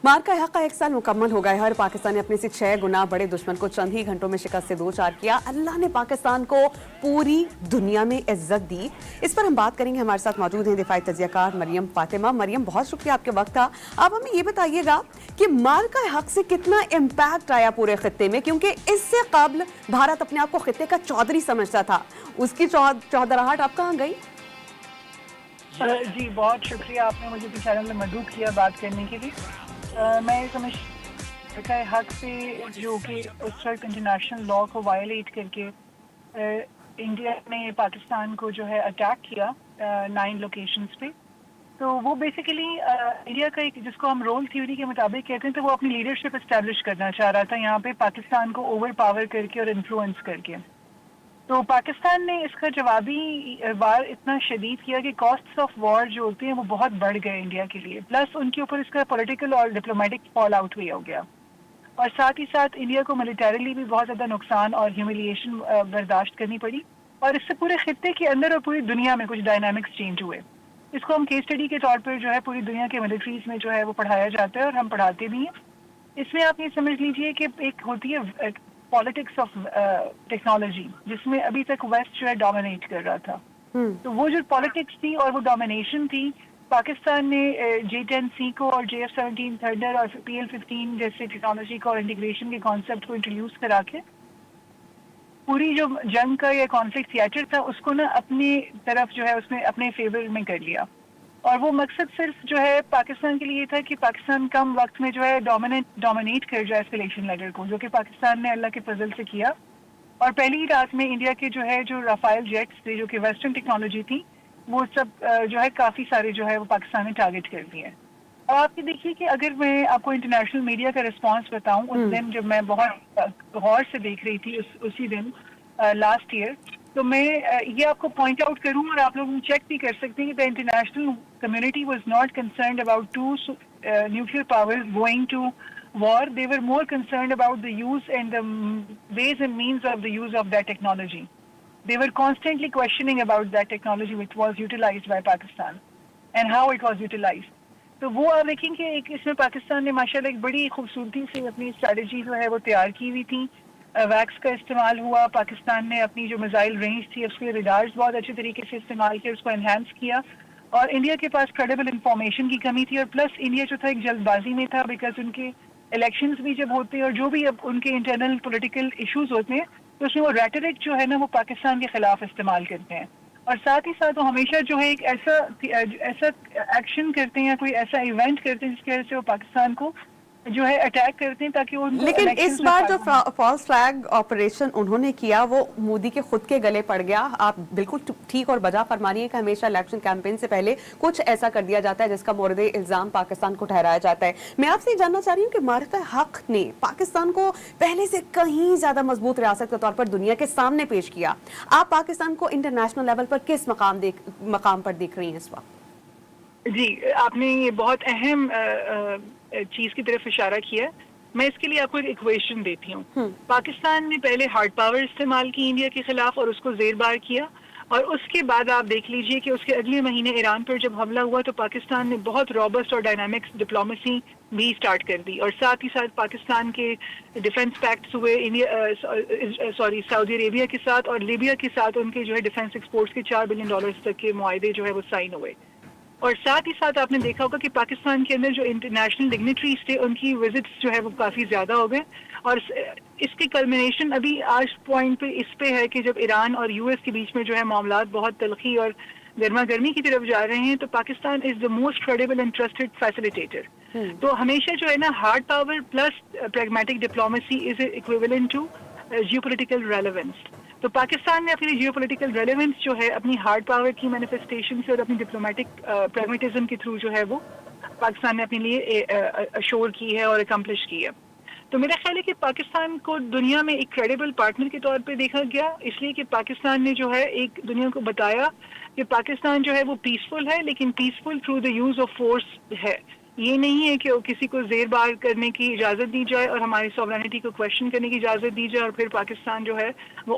मार्का हक का 1 साल मुकम्मल हो गया है और पाकिस्तान ने अपने से 6 गुना बड़े दुश्मन को चंद ही घंटों में शिकस्त से दो चार किया। अल्लाह ने पाकिस्तान को पूरी दुनिया में इज्जत दी। इस पर हम बात करेंगे। हमारे साथ मौजूद हैं दिफाई तजियाकार मरियम फातिमा। मरियम, बहुत शुक्रिया, आपके वक्त था। आप हमें ये बताइएगा कि मार्का हक से कितना इम्पैक्ट आया पूरे खित्ते में, क्योंकि इससे कबल भारत अपने आप को खित्ते का चौधरी समझता था। उसकी चौधराहट अब कहाँ गई? जी, बहुत शुक्रिया, आपने मुझे भी चैनल में मदऊ किया बात करने के लिए। मैं समझ हक से जो कि उस वक्त इंटरनेशनल लॉ को वायलेट करके इंडिया ने पाकिस्तान को जो है अटैक किया 9 लोकेशंस पे, तो वो बेसिकली इंडिया का एक, जिसको हम रोल थ्योरी के मुताबिक कहते हैं, तो वो अपनी लीडरशिप इस्टेब्लिश करना चाह रहा था यहाँ पे पाकिस्तान को ओवर पावर करके और इन्फ्लुएंस करके। तो पाकिस्तान ने इसका जवाबी वार इतना शदीद किया कि कॉस्ट्स ऑफ वॉर जो होते हैं वो बहुत बढ़ गए इंडिया के लिए, प्लस उनके ऊपर इसका पॉलिटिकल और डिप्लोमेटिक फॉल आउट भी हो गया, और साथ ही साथ इंडिया को मिलिटरीली भी बहुत ज़्यादा नुकसान और ह्यूमिलिएशन बर्दाश्त करनी पड़ी, और इससे पूरे खित्ते के अंदर और पूरी दुनिया में कुछ डायनामिक्स चेंज हुए। इसको हम केस स्टडी के तौर पर जो है पूरी दुनिया के मिलिट्रीज में जो है वो पढ़ाया जाता है और हम पढ़ाते भी हैं। इसमें आप ये समझ लीजिए कि एक होती है पॉलिटिक्स ऑफ टेक्नोलॉजी, जिसमें अभी तक वेस्ट जो है डोमिनेट कर रहा था। तो वो जो पॉलिटिक्स थी और वो डोमिनेशन थी, पाकिस्तान ने J-10C को और JF-17 थंडर और PL-15 जैसे टेक्नोलॉजी को और इंटीग्रेशन के कॉन्सेप्ट को इंट्रोड्यूस करा के पूरी जो जंग का या कॉन्फ्लिक्ट थिएटर था उसको ना अपनी तरफ जो है उसने अपने फेवर में कर लिया। और वो मकसद सिर्फ जो है पाकिस्तान के लिए था कि पाकिस्तान कम वक्त में जो है डोमिनेट कर जाए एस्केलेशन लेवल को, जो कि पाकिस्तान ने अल्लाह के फजल से किया। और पहली ही रात में इंडिया के जो है जो राफेल जेट्स थे, जो कि वेस्टर्न टेक्नोलॉजी थी, वो सब जो है काफ़ी सारे जो है वो पाकिस्तान ने टारगेट कर दिए। और आप ये देखिए कि अगर मैं आपको इंटरनेशनल मीडिया का रिस्पॉन्स बताऊं, उस दिन जब मैं बहुत गौर से देख रही थी उसी दिन लास्ट ईयर, तो मैं ये आपको पॉइंट आउट करूं और आप लोग चेक भी कर सकते हैं कि the international community was not concerned about 2 nuclear powers going to war. They were more concerned about the use and the ways and means of the use of that technology. They were constantly questioning about that technology which was utilized by Pakistan and how it was utilized. तो वो आप देखेंगे एक इसमें पाकिस्तान ने माशाल्लाह एक बड़ी खूबसूरती से अपनी स्ट्रेटजी जो है वो तैयार की हुई थी। वैक्स का इस्तेमाल हुआ, पाकिस्तान ने अपनी जो मिसाइल रेंज थी उसके रिडार्स बहुत अच्छे तरीके से इस्तेमाल किया, उसको एनहांस किया। और इंडिया के पास क्रेडिबल इंफॉर्मेशन की कमी थी, और प्लस इंडिया जो था एक जल्दबाजी में था, बिकॉज उनके इलेक्शंस भी जब होते हैं और जो भी अब उनके इंटरनल पॉलिटिकल इश्यूज होते हैं तो उसमें वो रेटरिक जो है ना वो पाकिस्तान के खिलाफ इस्तेमाल करते हैं। और साथ ही साथ वो हमेशा जो है एक ऐसा एक्शन करते हैं या कोई ऐसा इवेंट करते हैं जिसकी वजह से वो पाकिस्तान को जो है अटैक करते हैं ताकि वो, लेकिन इस बार जो फॉल्स फ्लैग ऑपरेशन उन्होंने किया वो मोदी के खुद के गले पड़ गया। आप बिल्कुल ठीक और बजा फरमा रही है कि हमेशा इलेक्शन कैंपेन से पहले कुछ ऐसा कर दिया जाता है जिसका मोर्द इल्जाम पाकिस्तान को ठहराया जाता है। मैं आपसे जानना चाह रही हूँ कि मार्का हक ने पाकिस्तान को पहले से कहीं ज्यादा मजबूत रियासत के तौर पर दुनिया के सामने पेश किया। आप पाकिस्तान को इंटरनेशनल लेवल पर किस मकाम पर देख रही हैं इस वक्त? जी, आपने ये बहुत अहम चीज की तरफ इशारा किया। मैं इसके लिए आपको एक इक्वेशन देती हूँ। पाकिस्तान ने पहले हार्ड पावर इस्तेमाल की इंडिया के खिलाफ और उसको जेरबार किया, और उसके बाद आप देख लीजिए कि उसके अगले महीने ईरान पर जब हमला हुआ तो पाकिस्तान ने बहुत रॉबस्ट और डायनामिक्स डिप्लोमेसी भी स्टार्ट कर दी, और साथ ही साथ पाकिस्तान के डिफेंस पैक्ट्स हुए इंडिया सऊदी अरेबिया के साथ और लीबिया के साथ, उनके जो है डिफेंस एक्सपोर्ट्स के $4 बिलियन तक के मुआहदे जो है वो साइन हुए। और साथ ही साथ आपने देखा होगा कि पाकिस्तान के अंदर जो इंटरनेशनल डिग्निटरीज थे उनकी विजिट्स जो है वो काफ़ी ज़्यादा हो गए, और इसकी कल्मिनेशन अभी आज पॉइंट पे इस पे है कि जब ईरान और US के बीच में जो है मामलात बहुत तलखी और गर्मा गर्मी की तरफ जा रहे हैं, तो Pakistan is the most credible and trusted facilitator. तो हमेशा जो है ना hard power plus pragmatic diplomacy is equivalent to geopolitical relevance. तो पाकिस्तान ने अपनी जियोपॉलिटिकल रेलेवेंस जो है अपनी हार्ड पावर की मैनिफेस्टेशन से और अपनी डिप्लोमेटिक प्रैग्मेटिज्म के थ्रू जो है वो पाकिस्तान ने अपने लिए अशोर की है और अकम्प्लिश की है। तो मेरा ख्याल है कि पाकिस्तान को दुनिया में एक क्रेडिबल पार्टनर के तौर पे देखा गया, इसलिए कि पाकिस्तान ने जो है एक दुनिया को बताया कि पाकिस्तान जो है वो पीसफुल है, लेकिन peaceful through the use of force है। ये नहीं है कि किसी को जेर बार करने की इजाज़त दी जाए और हमारी सॉवरेनिटी को क्वेश्चन करने की इजाज़त दी जाए, और फिर पाकिस्तान जो है वो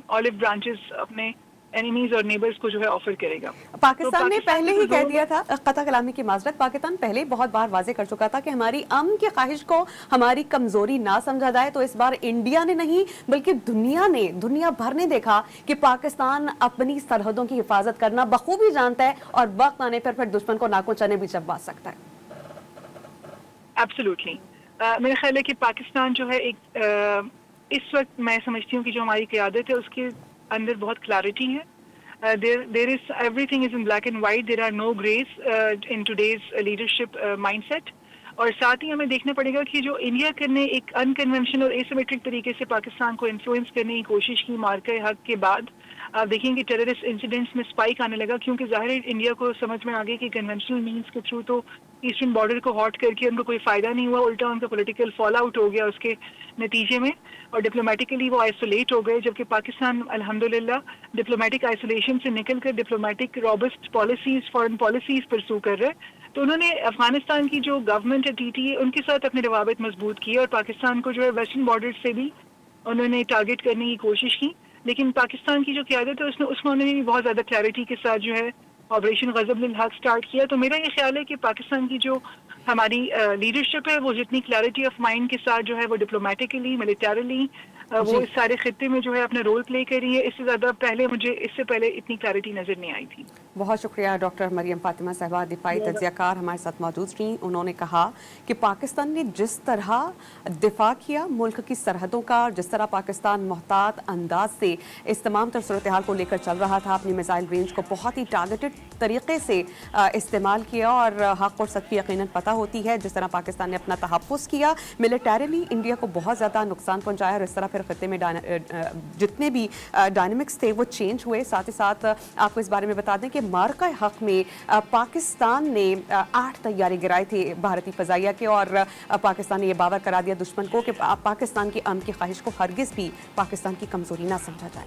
ऑलिव ब्रांचेस अपने एनिमीज और नेबर्स को जो है ऑफर करेगा। पाकिस्तान ने पाकिस्तान पहले की ही तो कह दो- दिया था, कतई कलामी की माजरत, पाकिस्तान पहले ही बहुत बार वाजे कर चुका था कि हमारी अमन की ख्वाहिश को हमारी कमजोरी ना समझा जाए। तो इस बार इंडिया ने नहीं बल्कि दुनिया भर ने देखा कि पाकिस्तान अपनी सरहदों की हिफाजत करना बखूबी जानता है और वक्त आने पर फिर दुश्मन को नाकों चने भी चबवा सकता है। एब्सोल्युटली। मेरा ख्याल है कि पाकिस्तान जो है एक इस वक्त मैं समझती हूँ कि जो हमारी क़यादत है उसके अंदर बहुत क्लैरिटी है। There is everything is in black and white, there are no greys in today's leadership mindset. और साथ ही हमें देखना पड़ेगा कि जो इंडिया ने एक अनकन्वेंशनल और एसिमेट्रिक तरीके से पाकिस्तान को इन्फ्लुएंस करने की कोशिश की मार्के हक के बाद, आप देखेंगे टेररिस्ट इंसिडेंट्स में स्पाइक आने लगा, क्योंकि ज़ाहिर है इंडिया को समझ में आ गया कि कन्वेंशनल मीन्स के थ्रू तो ईस्टर्न बॉर्डर को हॉट करके उनको कोई फायदा नहीं हुआ, उल्टा उनका पॉलिटिकल फॉल आउट हो गया उसके नतीजे में, और डिप्लोमेटिकली वो आइसोलेट हो गए। जबकि पाकिस्तान अल्हम्दुलिल्लाह डिप्लोमेटिक आइसोलेशन से निकल कर diplomatic robust policies, foreign policies pursue कर रहे। तो उन्होंने अफगानिस्तान की जो गवर्नमेंट है टीटीए उनके साथ अपने रवाबित मजबूत किए और पाकिस्तान को जो है वेस्टर्न बॉर्डर से भी उन्होंने टारगेट करने की कोशिश की। लेकिन पाकिस्तान की जो क़यादत है उसमें उन्होंने भी बहुत ज़्यादा क्लैरिटी के साथ जो है ऑपरेशन गज़ब लिल हक स्टार्ट किया। तो मेरा ये ख्याल है कि पाकिस्तान की जो हमारी लीडरशिप है वो जितनी क्लैरिटी ऑफ माइंड के साथ जो है वो डिप्लोमेटिकली, मिलिटरली वो इस सारे खित्ते में जो है अपना रोल प्ले कर रही है। इससे पहले इतनी क्लैरिटी नजर नहीं आई थी। बहुत शुक्रिया डॉक्टर मरियम फातिमा साहबा, दिफाई तज्ज़ियाकार हमारे साथ मौजूद रहीं। उन्होंने कहा कि पाकिस्तान ने जिस तरह दिफा किया मुल्क की सरहदों का, जिस तरह पाकिस्तान मोहतात अंदाज से इस तमाम तर सूरत हाल को लेकर चल रहा था, अपनी मिसाइल रेंज को बहुत ही टारगेटेड तरीके से इस्तेमाल किया और हक और सच की यकीनन पता होती है। जिस तरह पाकिस्तान ने अपना तहफ़्फ़ुज़ किया, मिलिटरीली इंडिया को बहुत ज़्यादा नुकसान पहुँचाया और इस तरह फिर खत्ते में जितने भी डायनामिक्स थे वो चेंज हुए। साथ ही साथ आपको इस बारे में बता दें कि मार्का हक में पाकिस्तान ने 8 तैयारे गिराए थे भारतीय फ़ज़ाइया के, और पाकिस्तान ने यह बावर करा दिया दुश्मन को कि पाकिस्तान की अमन की ख्वाहिश को हरगिज़ भी पाकिस्तान की कमज़ोरी ना समझा जाए।